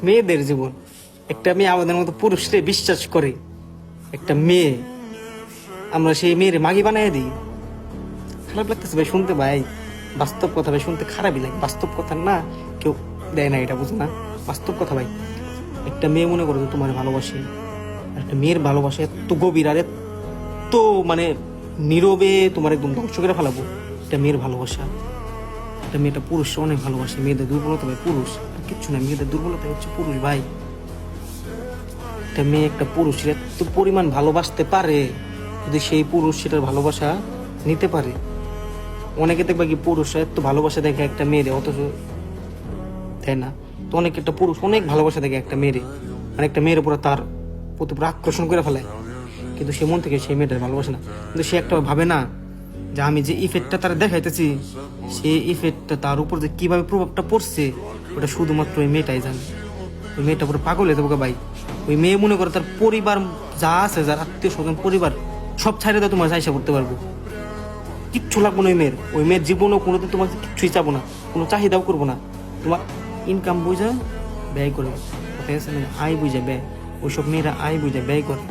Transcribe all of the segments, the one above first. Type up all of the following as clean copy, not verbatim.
মেয়েদের জীবন, একটা মেয়ে আমাদের মতো পুরুষরে বিশ্বাস করে, একটা মেয়ে আমরা সেই মেয়ের মাগি বানাই দিই। খারাপ লাগতেছে ভাই শুনতে ভাই, বাস্তব কথা ভাই শুনতে খারাপই লাগে। বাস্তব কথা না কেউ দেয় না, এটা বুঝো না, বাস্তব কথা ভাই। একটা মেয়ে মনে করো তোমার ভালোবাসে, একটা মেয়ের ভালোবাসা এত গভীর আর এত মানে নীরবে তোমার একদম ধ্বংস করে ফেলাবো। একটা মেয়ের ভালোবাসা, একটা মেয়েটা পুরুষ অনেক ভালোবাসে। মেয়েদের দুর্বলতা ভাই পুরুষ, আর কিচ্ছু না, মেয়েদের দুর্বলতা হচ্ছে পুরুষ ভাই। একটা মেয়ে একটা পুরুষ এত পরিমাণ ভালোবাসতে পারে, যদি সেই পুরুষ সেটার ভালোবাসা নিতে পারে। অনেকে দেখবে কি পুরুষরা এত ভালোবাসা দেখে একটা মেয়েরে, অথচ দেয় না। তো অনেক একটা পুরুষ অনেক ভালোবাসা দেখে একটা মেয়েরে, মানে একটা মেয়ের উপরে তার প্রতি পুরো আকর্ষণ করে ফেলায়, কিন্তু সে মন থেকে সেই মেয়েটার ভালোবাসে না। কিন্তু সে একটা ভাবে না যে আমি যে ইফেক্টটা তারা দেখাইতেছি, সেই ইফেক্টটা তার উপর যে কিভাবে প্রভাবটা পড়ছে ওটা শুধুমাত্র ওই মেয়েটাই জানে। ওই মেয়েটা পুরো পাগল হয়ে যাবো ভাই। ওই মেয়ে মনে করে তার পরিবার যা আছে, যার আত্মীয় স্বজন পরিবার সব ছাড়ে দেয় তোমার চাইসা করতে পারবো, কিচ্ছু লাগবো না ওই মেয়ের। ওই মেয়ের জীবনেও কোনোদিন তোমার কিচ্ছুই চাবো না, কোনো চাহিদাও করবো না। তোমার ইনকাম বুঝা ব্যয় করবে, কথা আছে না, আয় বুঝে ব্যয়। ওইসব মেয়েরা আয় বুঝে ব্যয় করে।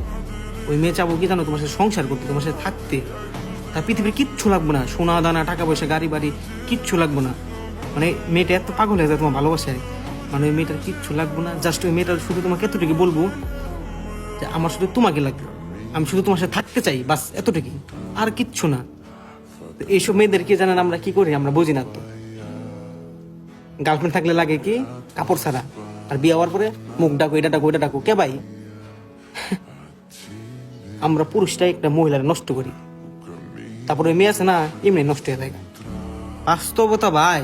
ওই মেয়ে চাবো কি জানো, তোমার সাথে সংসার করতে, তোমার সাথে থাকতে। তার পৃথিবীর কিচ্ছু লাগবে না, সোনা দানা টাকা পয়সা গাড়ি বাড়ি কিচ্ছু লাগবে না। মানে মেয়েটা এত পাগল হয়ে যায় তোমার ভালোবাসায়, মানে ওই মেয়েটার কিচ্ছু লাগবে না। জাস্ট ওই মেয়েটার শুধু তোমাকে এতটুকু বলবো যে আমার শুধু তোমাকে লাগবে, আমি শুধু তোমার সাথে থাকতে চাই, বাস এতটুকুই, আর কিচ্ছু না। তো এইসব মেয়েদেরকে জানেন আমরা কি করি, আমরা বুঝি না তো। গার্লফ্রেন্ড থাকলে লাগে কি কাপড় ছাড়া, আর বিয়ে হওয়ার পরে মুখ ডাকো, এটা ডাকো, এটা ডাকো, কে ভাই? আমরা পুরুষটাই একটা মহিলার নষ্ট করি, তারপরে মেয়ে আছে না এমনি নষ্ট হয়ে যায়। বাস্তবতা ভাই,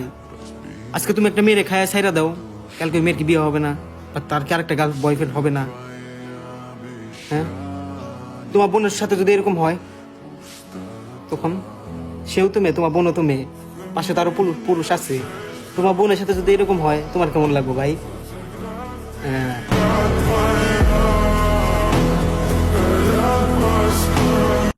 আজকে তুমি একটা মেয়েরে খায়া ছাইরা দাও, কালকে ওই মেয়ের কি বিয়ে হবে না, আর তার কি আরেকটা গার্ল বয়ফ্রেন্ড হবে না? হ্যাঁ, তোমার বোনের সাথে যদি এরকম হয় তখন সেও তো মেয়ে, তোমার বোনও তো মেয়ে, পাশে তারও পুরুষ আছে। তোমার বোনের সাথে যদি এরকম হয় তোমার কেমন লাগবে ভাই? হ্যাঁ,